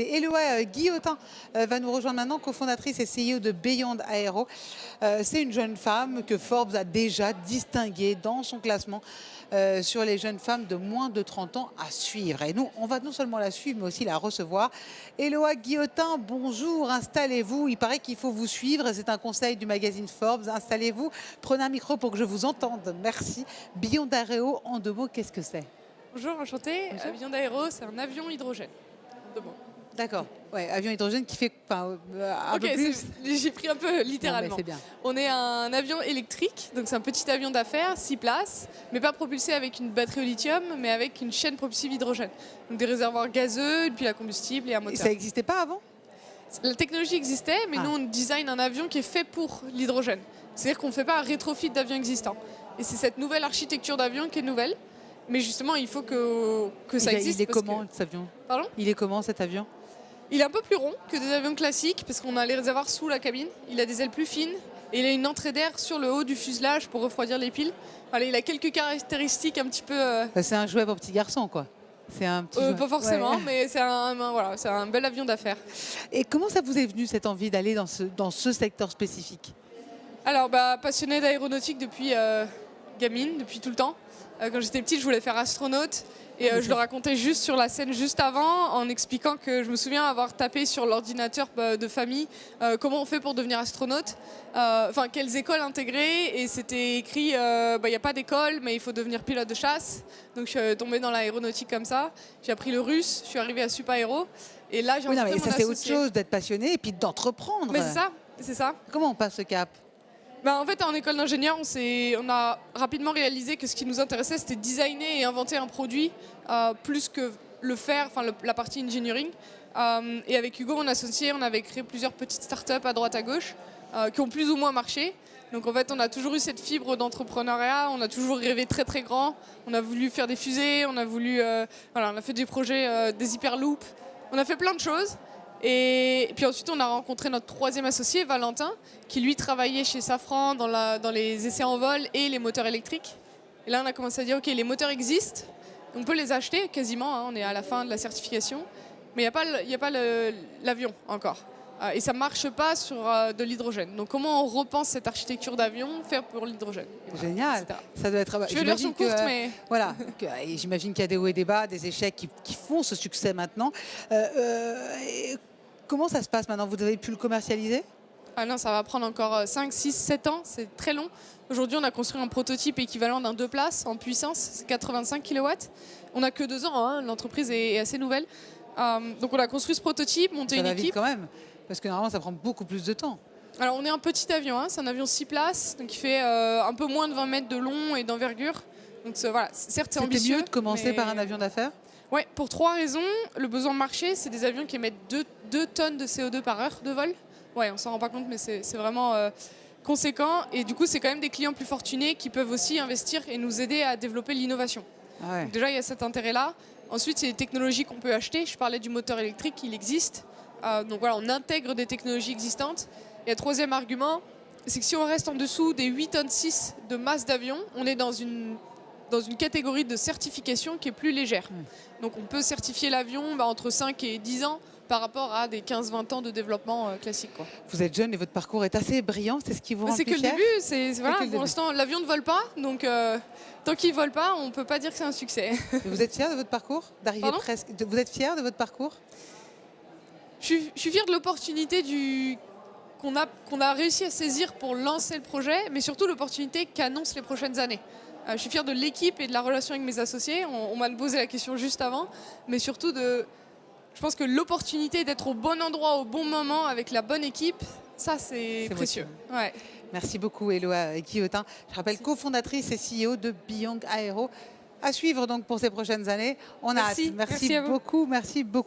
Éloi Guillotin va nous rejoindre maintenant, cofondatrice et CEO de Beyond Aero. C'est une jeune femme que Forbes a déjà distinguée dans son classement sur les jeunes femmes de moins de 30 ans à suivre. Et nous, on va non seulement la suivre, mais aussi la recevoir. Éloi Guillotin, bonjour, installez-vous. Il paraît qu'il faut vous suivre. C'est un conseil du magazine Forbes. Installez-vous, prenez un micro pour que je vous entende. Merci. Beyond Aero, en 2 mots, qu'est-ce que c'est? Bonjour, enchantée. Beyond Aero, c'est un avion hydrogène. En 2 mots. D'accord. Ouais, avion hydrogène qui fait un peu plus. J'ai pris un peu littéralement. C'est bien. On est un avion électrique, donc c'est un petit avion d'affaires, 6 places, mais pas propulsé avec une batterie au lithium, mais avec une chaîne propulsive hydrogène. Donc des réservoirs gazeux, une pile à combustible et un moteur. Et ça n'existait pas avant? La technologie existait, mais nous on design un avion qui est fait pour l'hydrogène. C'est-à-dire qu'on ne fait pas un rétrofit d'avions existants. Et c'est cette nouvelle architecture d'avion qui est nouvelle. Mais justement, il faut que ça existe. Il est comment cet avion? Pardon? Il est comment cet avion? Il est un peu plus rond que des avions classiques parce qu'on a les réservoirs sous la cabine. Il a des ailes plus fines et il a une entrée d'air sur le haut du fuselage pour refroidir les piles. Voilà, il a quelques caractéristiques un petit peu... C'est un jouet pour petits garçons, quoi. C'est un petit pas forcément, mais c'est un bel avion d'affaires. Et comment ça vous est venu cette envie d'aller dans ce secteur spécifique? Alors, passionnée d'aéronautique depuis gamine, depuis tout le temps. Quand j'étais petite, je voulais faire astronaute. Et je le racontais juste sur la scène juste avant en expliquant que je me souviens avoir tapé sur l'ordinateur de famille comment on fait pour devenir astronaute, enfin quelles écoles intégrer, et c'était écrit il n'y a pas d'école mais il faut devenir pilote de chasse. Donc je suis tombée dans l'aéronautique comme ça, j'ai appris le russe, je suis arrivée à Sup Aero et là j'ai rencontré mon associé. Ça c'est autre chose d'être passionné et puis d'entreprendre. Mais c'est ça. Comment on passe ce cap? En fait, en école d'ingénieur, on a rapidement réalisé que ce qui nous intéressait, c'était designer et inventer un produit plus que le faire, enfin la partie engineering. Et avec Hugo, mon associé, on avait créé plusieurs petites startups à droite à gauche qui ont plus ou moins marché. Donc en fait, on a toujours eu cette fibre d'entrepreneuriat, on a toujours rêvé très très grand. On a voulu faire des fusées, on a fait des projets, des hyperloops. On a fait plein de choses. Et puis ensuite, on a rencontré notre 3e associé, Valentin, qui lui travaillait chez Safran dans les essais en vol et les moteurs électriques. Et là, on a commencé à dire, OK, les moteurs existent, on peut les acheter quasiment, on est à la fin de la certification, mais il n'y a pas l'avion encore. Et ça ne marche pas sur de l'hydrogène. Donc comment on repense cette architecture d'avion, faire pour l'hydrogène? Génial. Ça doit être... Je vais version courte, mais... Voilà. J'imagine qu'il y a des hauts et des bas, des échecs qui font ce succès maintenant. Comment ça se passe maintenant? Vous avez pu le commercialiser? Ah non, ça va prendre encore 5, 6, 7 ans, c'est très long. Aujourd'hui, on a construit un prototype équivalent d'un 2 places en puissance, c'est 85 kW. On n'a que 2 ans, l'entreprise est assez nouvelle. Donc on a construit ce prototype, monté une équipe. Ça va vite quand même, parce que normalement ça prend beaucoup plus de temps. Alors on est un petit avion, c'est un avion 6 places, donc il fait un peu moins de 20 mètres de long et d'envergure. Donc voilà, certes c'est ambitieux. C'était mieux de commencer par un avion d'affaires? Oui, pour 3 raisons. Le besoin de marché, c'est des avions qui émettent 2 tonnes de CO2 par heure de vol. Ouais, on s'en rend pas compte, mais c'est vraiment conséquent. Et du coup, c'est quand même des clients plus fortunés qui peuvent aussi investir et nous aider à développer l'innovation. Donc déjà, il y a cet intérêt-là. Ensuite, c'est des technologies qu'on peut acheter. Je parlais du moteur électrique, il existe. Donc voilà, on intègre des technologies existantes. Et le 3e argument, c'est que si on reste en dessous des 8,6 tonnes de masse d'avion, on est dans une catégorie de certification qui est plus légère. Donc on peut certifier l'avion entre 5 et 10 ans par rapport à des 15-20 ans de développement classique. Vous êtes jeune et votre parcours est assez brillant, c'est ce qui vous rend plus fier? C'est que le début, voilà, pour l'instant l'avion ne vole pas, donc tant qu'il ne vole pas, on ne peut pas dire que c'est un succès. Vous êtes fier de votre parcours? Vous êtes fier de votre parcours? Je suis fier de l'opportunité qu'on a réussi à saisir pour lancer le projet, mais surtout l'opportunité qu'annoncent les prochaines années. Je suis fière de l'équipe et de la relation avec mes associés. On m'a posé la question juste avant. Mais surtout, je pense que l'opportunité d'être au bon endroit, au bon moment, avec la bonne équipe, ça, c'est précieux. Ouais. Merci beaucoup, Éloi Guillotin. Je rappelle, cofondatrice et CEO de Beyond Aero. À suivre donc pour ces prochaines années. On a hâte. Merci beaucoup.